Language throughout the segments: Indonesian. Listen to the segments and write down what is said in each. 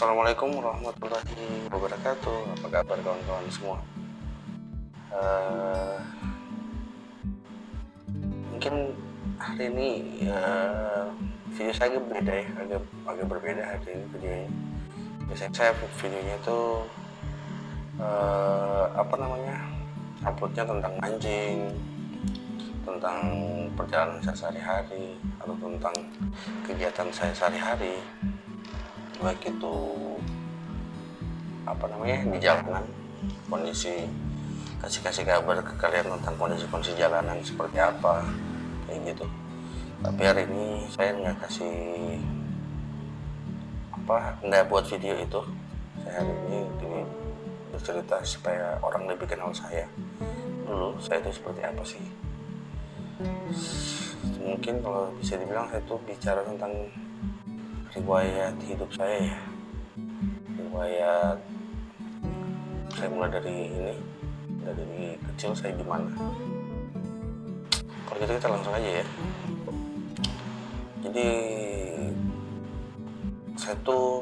Assalamualaikum warahmatullahi wabarakatuh. Apa kabar kawan-kawan semua? Eh, Mungkin hari ini video saya agak beda ya, agak berbeda hari ini videonya. Biasanya saya videonya itu uploadnya tentang mancing, tentang perjalanan saya sehari-hari, atau tentang kegiatan saya sehari-hari, baik itu di jalanan, kondisi, kasih kabar ke kalian tentang kondisi jalanan seperti apa, kayak gitu. Tapi hari ini saya nggak buat video itu. Saya hari ini bercerita supaya orang lebih kenal saya dulu, saya itu seperti apa sih. Mungkin kalau bisa dibilang saya itu bicara tentang riwayat hidup saya ya, riwayat saya mulai dari kecil saya gimana. Kalau gitu kita langsung aja ya. Jadi saya tuh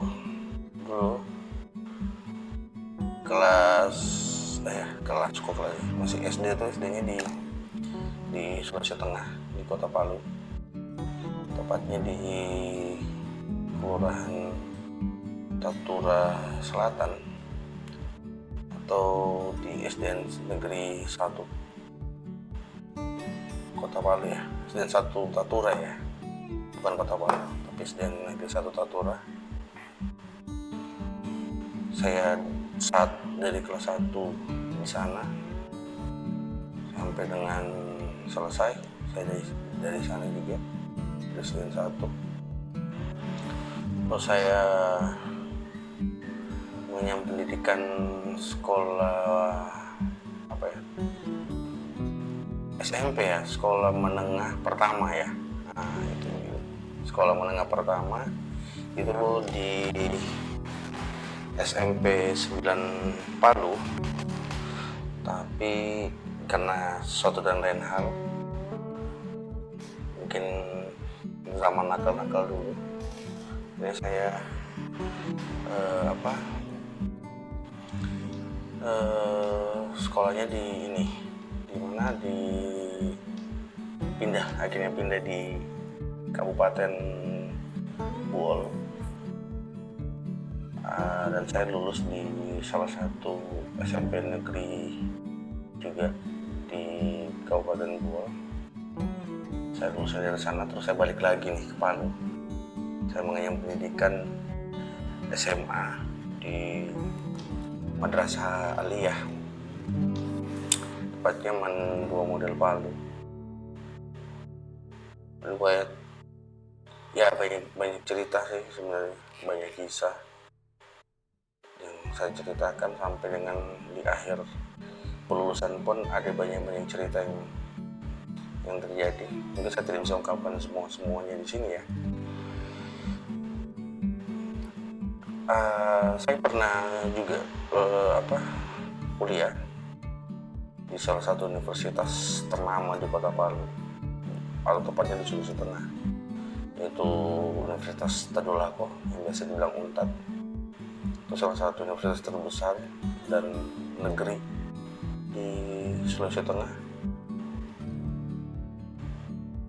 dulu masih SD tuh, SD-nya di Sulawesi Tengah, di Kota Palu, tepatnya di Kelurahan Tatura Selatan, atau di SDN Negeri 1 Kota Palu ya, SDN 1 Tatura ya, bukan Kota Palu, tapi SDN Negeri 1 Tatura. Saya dari kelas 1 di sana sampai dengan selesai. Saya dari sana juga, dari SDN 1. Terus saya mengenyam pendidikan sekolah SMP ya, sekolah menengah pertama ya. Nah, itu sekolah menengah pertama itu di SMP 9 Palu. Tapi karena suatu dan lain hal, mungkin zaman nakal-nakal dulu, jadi saya sekolahnya akhirnya pindah di Kabupaten Buol. Dan saya lulus di salah satu SMP negeri juga di Kabupaten Buol. Saya lulus dari sana, terus saya balik lagi nih ke Palu. Saya mengenyam pendidikan SMA di Madrasah Aliyah, tepatnya Man 2 Model Palu. Riwayat ya, banyak cerita sih sebenarnya, banyak kisah yang saya ceritakan sampai dengan di akhir pelulusan pun ada banyak cerita yang terjadi. Mungkin saya tidak bisa ungkapkan semuanya di sini ya. Saya pernah juga kuliah di salah satu universitas ternama di Kota Palu, atau tepatnya di Sulawesi Tengah, yaitu Universitas Tadulako, yang biasa dibilang UNTAD. Itu salah satu universitas terbesar dan negeri di Sulawesi Tengah.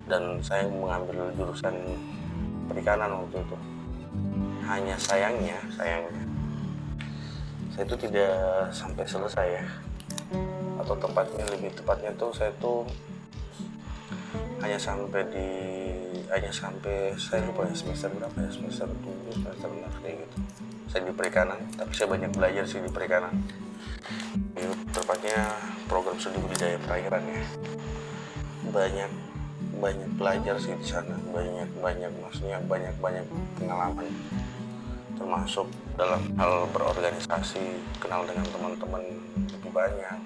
Dan saya mengambil jurusan perikanan waktu itu. Hanya sayangnya saya itu tidak sampai selesai ya, atau lebih tepatnya tuh saya tuh hanya sampai saya lupa ya semester berapa ya, semester 7, semester 6 kayak gitu. Saya di perikanan, tapi saya banyak belajar sih di perikanan. Tepatnya program studi budidaya perairan ya. Banyak belajar sih di sana, banyak pengalaman, termasuk dalam hal berorganisasi, kenal dengan teman-teman lebih banyak.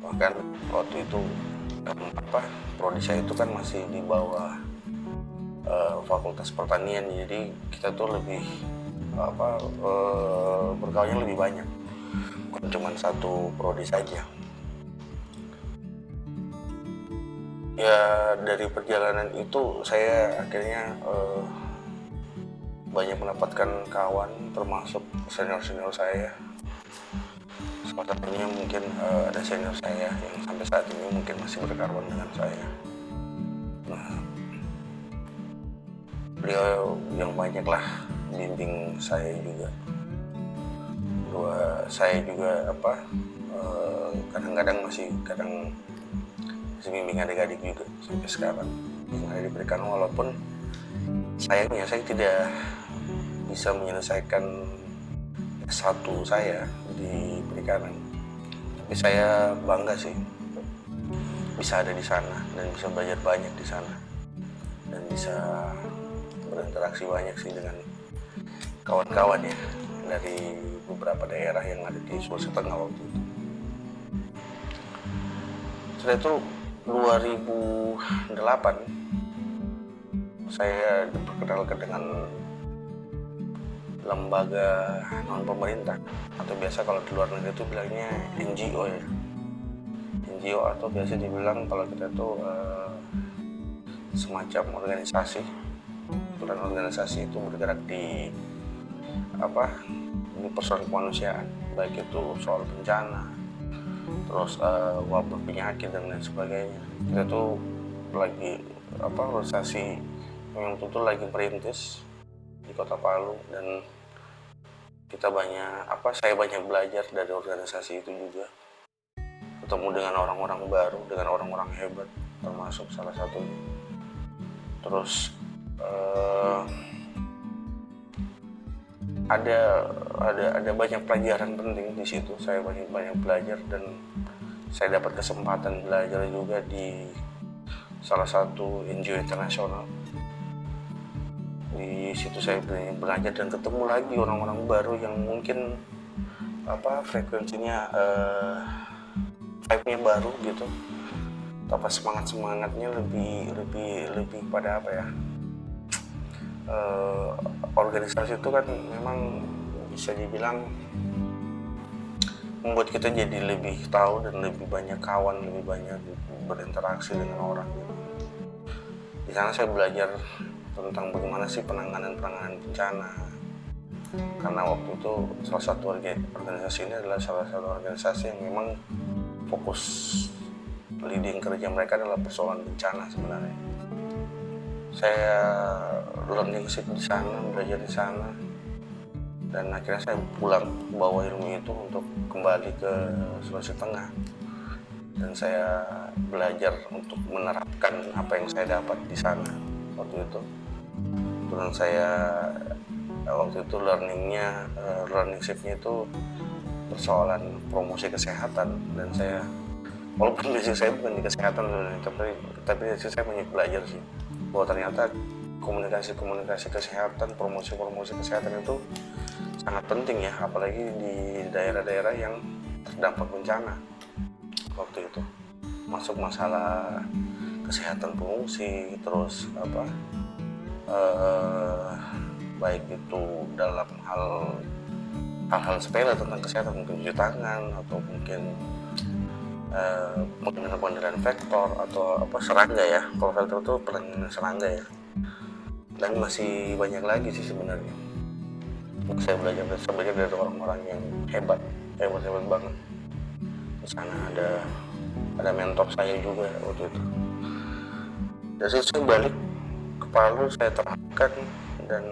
Bahkan waktu itu prodi saya itu kan masih di bawah Fakultas Pertanian, jadi kita tuh lebih bergaulnya lebih banyak, bukan cuma satu prodi saja. Ya dari perjalanan itu saya akhirnya banyak mendapatkan kawan, termasuk senior-senior saya. Salah satunya mungkin ada senior saya yang sampai saat ini mungkin masih berkawan dengan saya. Nah, beliau yang banyak lah bimbing saya juga. Saya juga kadang-kadang masih bimbing adik-adik juga sampai sekarang yang ada diberikan, walaupun sayangnya saya tidak bisa menyelesaikan S1 saya di perikanan, tapi saya bangga sih bisa ada di sana dan bisa belajar banyak di sana dan bisa berinteraksi banyak sih dengan kawan-kawan ya dari beberapa daerah yang ada di Sulawesi Tengah waktu itu. Setelah itu 2008 saya diperkenalkan dengan lembaga non pemerintah, atau biasa kalau di luar negeri itu bilangnya NGO ya. NGO atau biasa dibilang kalau kita itu semacam organisasi. Dan organisasi itu bergerak di persoalan kemanusiaan, baik itu soal bencana, terus wabah penyakit dan lain sebagainya. Kita tuh lagi organisasi yang betul lagi merintis di Kota Palu, dan saya banyak belajar dari organisasi itu juga, ketemu dengan orang-orang baru, dengan orang-orang hebat, termasuk salah satunya. Terus ada banyak pelajaran penting di situ. Saya banyak belajar, dan saya dapat kesempatan belajar juga di salah satu NGO internasional. Di situ saya belajar dan ketemu lagi orang-orang baru yang mungkin frekuensinya vibe-nya baru gitu. Semangatnya lebih pada organisasi itu kan memang bisa dibilang membuat kita jadi lebih tahu dan lebih banyak kawan, lebih banyak berinteraksi dengan orang. Di sana saya belajar tentang bagaimana sih penanganan bencana, karena waktu itu salah satu organisasi ini adalah salah satu organisasi yang memang fokus leading kerja mereka adalah persoalan bencana sebenarnya. Saya learning di sana, belajar di sana, dan akhirnya saya pulang bawa ilmu itu untuk kembali ke Sulawesi Tengah, dan saya belajar untuk menerapkan apa yang saya dapat di sana waktu itu. Dan saya waktu itu learning shift-nya itu persoalan promosi kesehatan, dan saya walaupun basic saya bukan di kesehatan tapi saya banyak belajar sih bahwa ternyata komunikasi kesehatan, promosi kesehatan itu sangat penting ya, apalagi di daerah-daerah yang terdampak bencana waktu itu, masuk masalah kesehatan pengungsi, terus baik itu dalam hal-hal sepele tentang kesehatan, mungkin cuci tangan atau mungkin pengendalian vektor atau serangga ya. Kalau vektor itu penanganan serangga ya, dan masih banyak lagi sih sebenarnya. Saya belajar dari orang-orang yang hebat banget. Di sana ada mentor saya juga waktu itu. Dari situ saya balik ke Palu, saya terapkan, dan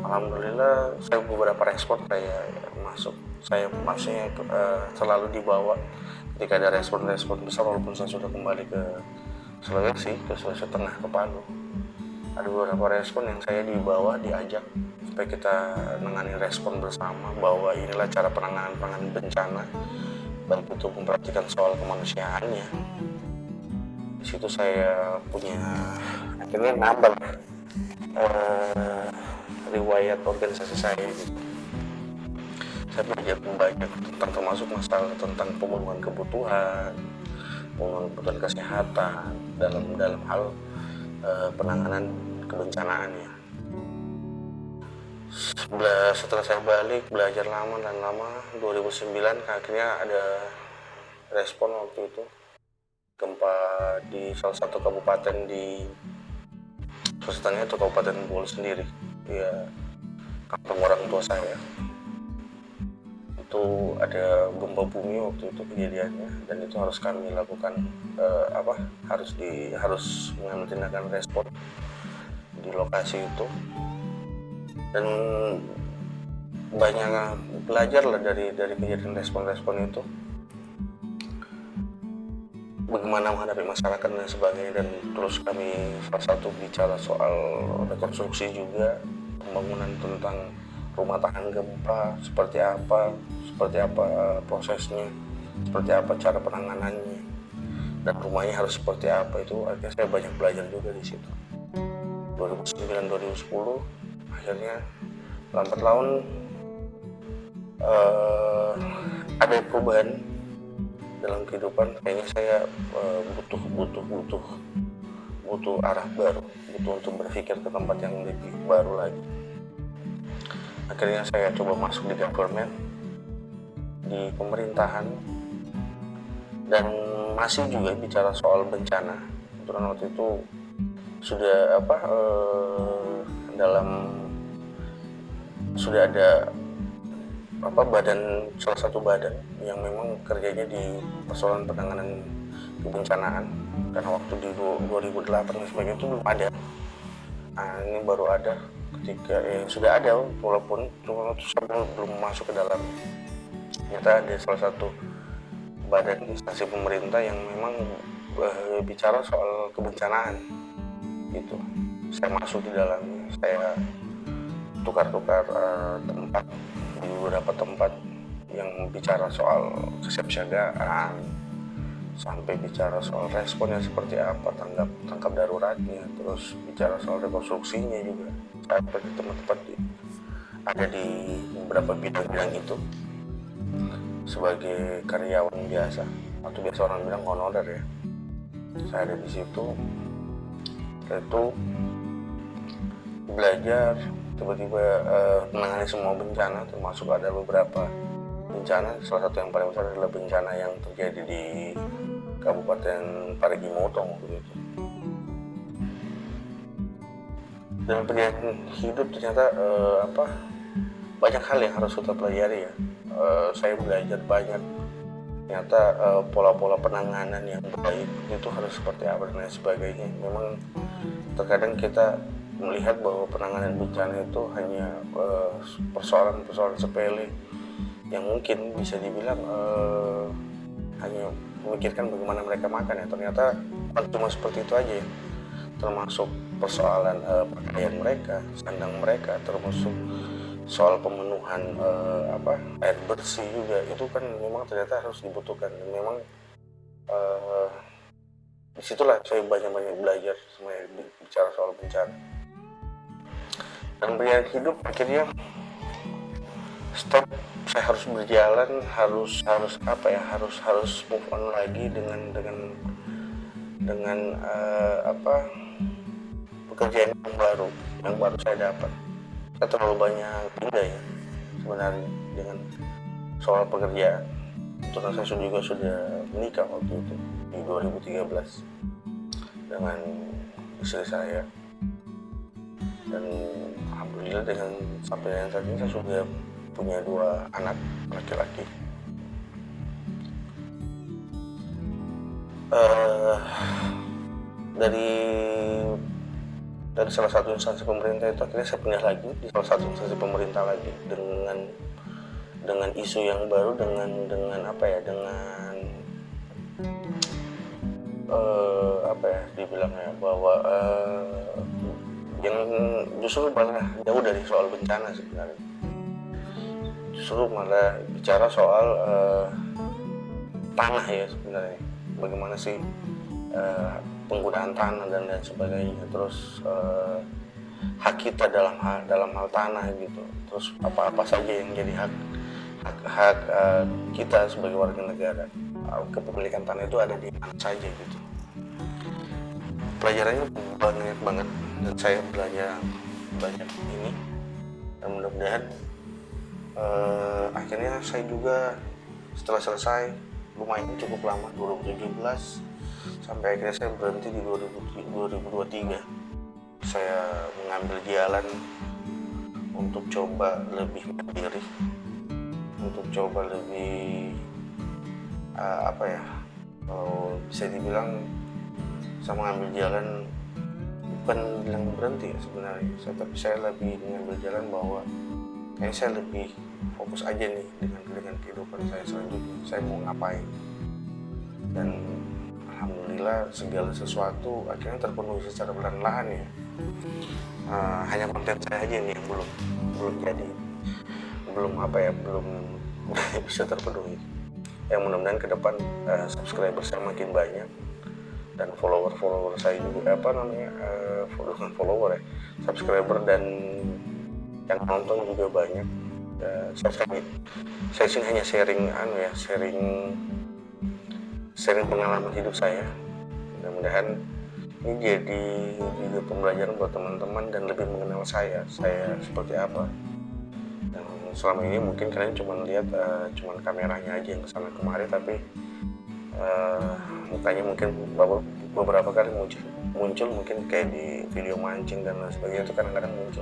alhamdulillah saya beberapa respon saya maksudnya selalu dibawa ketika ada respon besar, walaupun saya sudah kembali ke Sulawesi Tengah, ke Palu. Ada beberapa respon yang saya diajak supaya kita menangani respon bersama, bahwa inilah cara penanganan bencana, baik itu memperhatikan soal kemanusiaannya. Di situ saya akhirnya nambah riwayat organisasi saya gitu. Saya belajar banyak termasuk masalah tentang pemenuhan kebutuhan kesehatan dalam hal penanganan kebencanaannya. Setelah saya balik belajar lama 2009 akhirnya ada respon waktu itu gempa di salah satu kabupaten di Sulawesi Tengah, itu Kabupaten Bolu sendiri. ya kampung orang tua saya. Itu ada gempa bumi waktu itu kejadiannya, dan itu harus kami lakukan harus mengambil tindakan respon di lokasi itu. Dan banyak belajar lah dari kejadian respon itu, bagaimana menghadapi masyarakat dan sebagainya. Dan terus kami salah satu bicara soal rekonstruksi juga, pembangunan tentang rumah tahan gempa seperti apa prosesnya, seperti apa cara penanganannya, dan rumahnya harus seperti apa. Itu akhirnya saya banyak belajar juga di situ. 2009-2010 akhirnya lambat laun ada perubahan dalam kehidupan. Kayaknya saya butuh arah baru, butuh untuk berpikir ke tempat yang lebih baru lagi. Akhirnya saya coba masuk di government, di pemerintahan, dan masih juga bicara soal bencana. Kebetulan waktu itu sudah ada salah satu badan yang memang kerjanya di persoalan penanganan kebencanaan, karena waktu di 2008 dan sebagainya itu belum ada. Nah, ini baru ada ketika sudah ada, walaupun saya belum masuk ke dalam. Ternyata ada salah satu badan instansi pemerintah yang memang bicara soal kebencanaan gitu. Saya masuk di dalamnya, saya tukar-tukar tempat di beberapa tempat yang bicara soal kesiapsiagaan, sampai bicara soal responnya seperti apa, tanggap daruratnya, terus bicara soal rekonstruksinya juga. Saya pergi tempat-tempat ada di beberapa bidang itu sebagai karyawan biasa, atau biasa orang bilang honorer ya. Saya ada di situ, itu belajar tiba-tiba menangani semua bencana, termasuk ada beberapa bencana. Salah satu yang paling besar adalah bencana yang terjadi di Kabupaten Parigi Motong waktu itu. Dan perjalanan hidup ternyata banyak hal yang harus kita pelajari ya. Saya belajar banyak, ternyata pola-pola penanganan yang baik itu harus seperti apa dan lain sebagainya. Memang terkadang kita melihat bahwa penanganan bencana itu hanya persoalan sepele yang mungkin bisa dibilang hanya memikirkan bagaimana mereka makan ya. Ternyata cuma seperti itu aja ya. Termasuk persoalan pakaian mereka, sandang mereka, termasuk soal pemenuhan air bersih juga. Itu kan memang ternyata harus dibutuhkan, dan memang disitulah saya banyak belajar sebenarnya bicara soal bencana. Dan pilihan hidup akhirnya stop, saya harus berjalan, harus move on lagi dengan pekerjaan yang baru saya dapat. Saya terlalu banyak pindah ya sebenarnya dengan soal pekerjaan. Karena saya juga sudah menikah waktu itu di 2013 dengan istri saya, dan alhamdulillah dengan sampai dengan saat ini saya sudah punya 2 anak laki-laki. Dari salah satu instansi pemerintah itu akhirnya saya pindah lagi di salah satu instansi pemerintah lagi dengan isu yang baru, dengan dibilangnya bahwa yang justru malah jauh dari soal bencana sebenarnya. Justru malah bicara soal tanah ya sebenarnya. Bagaimana sih penggunaan tanah dan lain sebagainya, terus hak kita dalam hal tanah gitu, terus apa saja yang jadi hak kita sebagai warga negara. Kepemilikan tanah itu ada di mana saja gitu. Pelajarannya banyak banget, dan saya belajar banyak ini, dan mudah-mudahan akhirnya saya juga setelah selesai lumayan cukup lama, 2017 sampai akhirnya saya berhenti di 2023. Saya mengambil jalan untuk coba lebih mandiri, untuk coba lebih kalau bisa dibilang saya mengambil jalan bukan bilang berhenti ya sebenarnya, tapi saya lebih mengambil jalan bahwa kayaknya saya lebih fokus aja nih dengan kehidupan saya selanjutnya, saya mau ngapain. Dan alhamdulillah segala sesuatu akhirnya terpenuhi secara perlahan-lahan ya. Hanya konten saya aja nih yang belum jadi, belum bisa terpenuhi. Yang mudah-mudahan ke depan subscriber saya makin banyak dan follower saya juga bukan follower ya, subscriber dan yang nonton juga banyak. Saya sini hanya sharing pengalaman hidup saya. Mudah-mudahan ini jadi juga pembelajaran buat teman-teman dan lebih mengenal saya seperti apa. Dan selama ini mungkin kalian cuma lihat cuman kameranya aja yang kesana kemari, tapi mukanya mungkin beberapa kali muncul mungkin kayak di video mancing dan lain sebagainya, itu kadang-kadang muncul.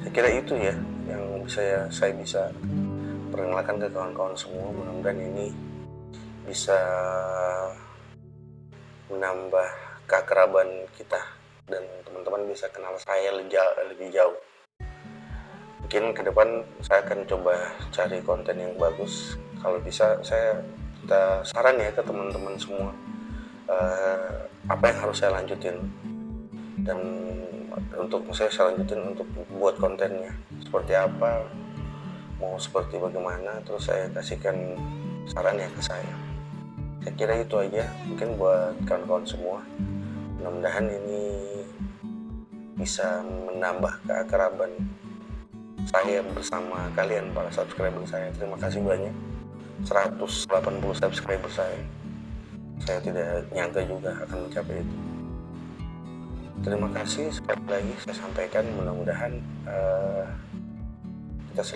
Saya kira itu ya yang saya bisa perkenalkan ke kawan-kawan semua. Mudah-mudahan ini bisa menambah keakraban kita dan teman-teman bisa kenal saya lebih jauh. Mungkin ke depan saya akan coba cari konten yang bagus. Kalau bisa saya minta saran ya ke teman-teman semua, apa yang harus saya lanjutin, dan untuk saya lanjutin untuk buat kontennya seperti apa, mau seperti bagaimana, terus saya kasihkan saran ya ke saya. Saya kira itu aja mungkin buat kawan-kawan semua. Mudah-mudahan ini bisa menambah keakraban saya bersama kalian para subscriber saya. Terima kasih banyak, 180 subscriber saya tidak nyangka juga akan mencapai itu. Terima kasih sekali lagi saya sampaikan. Mudah-mudahan saya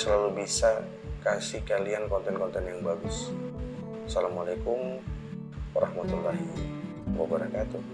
selalu bisa kasih kalian konten-konten yang bagus. Assalamualaikum warahmatullahi wabarakatuh.